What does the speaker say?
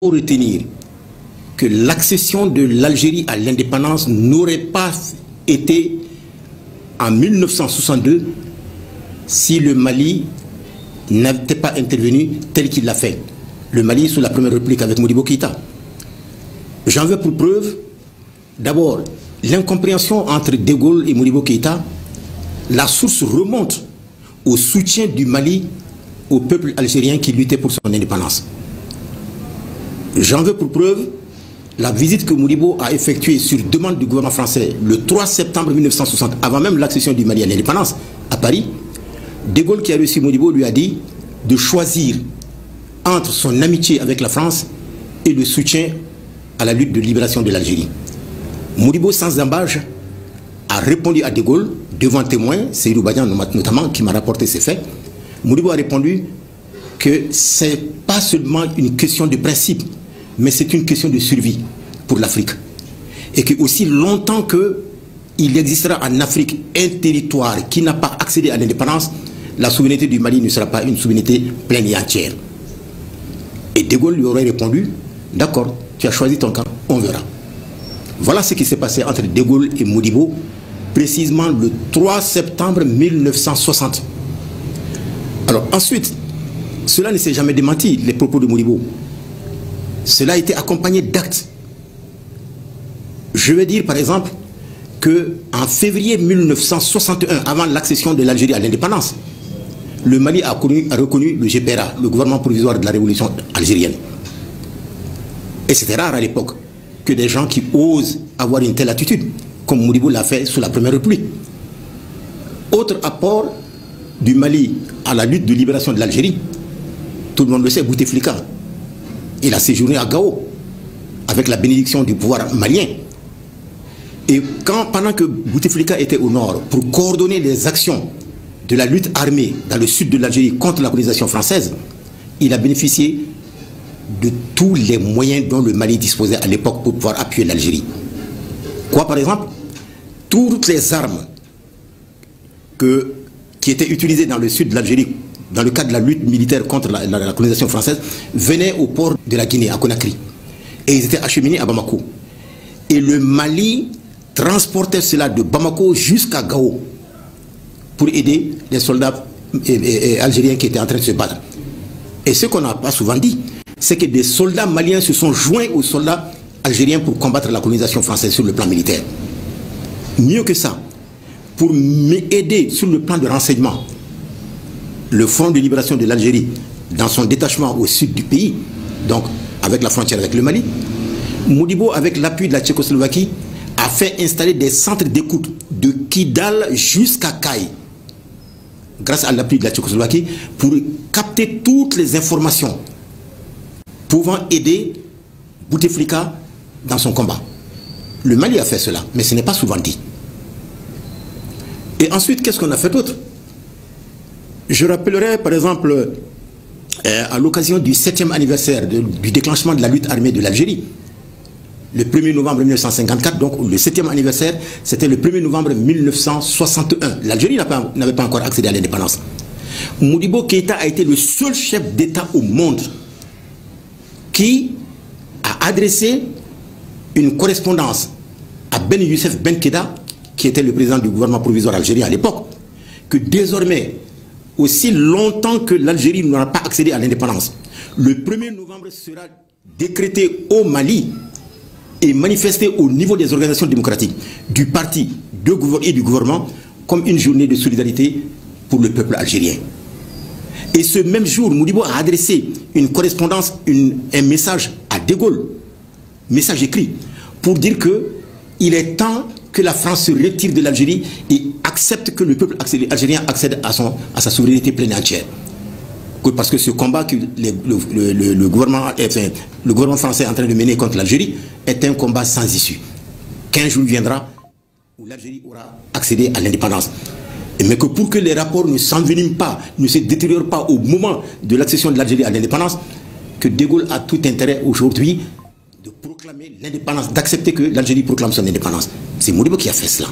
faut retenir que l'accession de l'Algérie à l'indépendance n'aurait pas été en 1962 si le Mali n'était pas intervenu tel qu'il l'a fait. Le Mali sous la Première République avec Modibo Keïta. J'en veux pour preuve, d'abord, l'incompréhension entre De Gaulle et Modibo Keïta. La source remonte au soutien du Mali au peuple algérien qui luttait pour son indépendance. J'en veux pour preuve la visite que Modibo a effectuée sur demande du gouvernement français le 3 septembre 1960, avant même l'accession du Mali à l'indépendance, à Paris. De Gaulle, qui a reçu Modibo, lui a dit de choisir entre son amitié avec la France et le soutien à la lutte de libération de l'Algérie. Modibo, sans embâche, a répondu à De Gaulle, devant témoin, Seydou Badian notamment, qui m'a rapporté ces faits. Modibo a répondu que ce n'est pas seulement une question de principe, mais c'est une question de survie pour l'Afrique. Et que aussi longtemps qu'il existera en Afrique un territoire qui n'a pas accédé à l'indépendance, la souveraineté du Mali ne sera pas une souveraineté pleine et entière. Et De Gaulle lui aurait répondu, d'accord, tu as choisi ton camp, on verra. Voilà ce qui s'est passé entre De Gaulle et Modibo, précisément le 3 septembre 1960. Alors ensuite, cela ne s'est jamais démenti, les propos de Modibo. Cela a été accompagné d'actes. Je vais dire par exemple qu'en février 1961, avant l'accession de l'Algérie à l'indépendance, le Mali a reconnu le GPRA, le gouvernement provisoire de la révolution algérienne. Et c'était rare à l'époque que des gens qui osent avoir une telle attitude, comme Modibo l'a fait sous la Première République. Autre apport du Mali à la lutte de libération de l'Algérie, tout le monde le sait, Bouteflika. Il a séjourné à Gao avec la bénédiction du pouvoir malien. Et pendant que Bouteflika était au nord pour coordonner les actions de la lutte armée dans le sud de l'Algérie contre la colonisation française, il a bénéficié de tous les moyens dont le Mali disposait à l'époque pour pouvoir appuyer l'Algérie. Quoi par exemple? Toutes les armes qui étaient utilisées dans le sud de l'Algérie dans le cadre de la lutte militaire contre la colonisation française, venaient au port de la Guinée, à Conakry. Et ils étaient acheminés à Bamako. Et le Mali transportait cela de Bamako jusqu'à Gao pour aider les soldats algériens qui étaient en train de se battre. Et ce qu'on n'a pas souvent dit, c'est que des soldats maliens se sont joints aux soldats algériens pour combattre la colonisation française sur le plan militaire. Mieux que ça, pour aider sur le plan de renseignement, le Front de libération de l'Algérie, dans son détachement au sud du pays, donc avec la frontière avec le Mali, Modibo, avec l'appui de la Tchécoslovaquie, a fait installer des centres d'écoute de Kidal jusqu'à Kayes, grâce à l'appui de la Tchécoslovaquie, pour capter toutes les informations pouvant aider Bouteflika dans son combat. Le Mali a fait cela, mais ce n'est pas souvent dit. Et ensuite, qu'est-ce qu'on a fait d'autre? Je rappellerai par exemple, à l'occasion du 7e anniversaire du déclenchement de la lutte armée de l'Algérie, le 1er novembre 1954, donc le 7e anniversaire, c'était le 1er novembre 1961. L'Algérie n'avait pas encore accédé à l'indépendance. Modibo Keïta a été le seul chef d'État au monde qui a adressé une correspondance à Ben Youssef Ben Keda, qui était le président du gouvernement provisoire algérien à l'époque, que désormais, aussi longtemps que l'Algérie n'aura pas accédé à l'indépendance, le 1er novembre sera décrété au Mali et manifesté au niveau des organisations démocratiques, du parti et du gouvernement, comme une journée de solidarité pour le peuple algérien. Et ce même jour, Modibo a adressé une correspondance, un message à De Gaulle, message écrit, pour dire qu'il est temps que la France se retire de l'Algérie et accepte que le peuple algérien accède à sa souveraineté pleine et entière. Parce que ce combat que le gouvernement français est en train de mener contre l'Algérie est un combat sans issue. Qu'un jour viendra où l'Algérie aura accédé à l'indépendance. Mais que pour que les rapports ne s'enveniment pas, ne se détériorent pas au moment de l'accession de l'Algérie à l'indépendance, que De Gaulle a tout intérêt aujourd'hui de proclamer l'indépendance, d'accepter que l'Algérie proclame son indépendance. C'est Modibo qui a fait cela.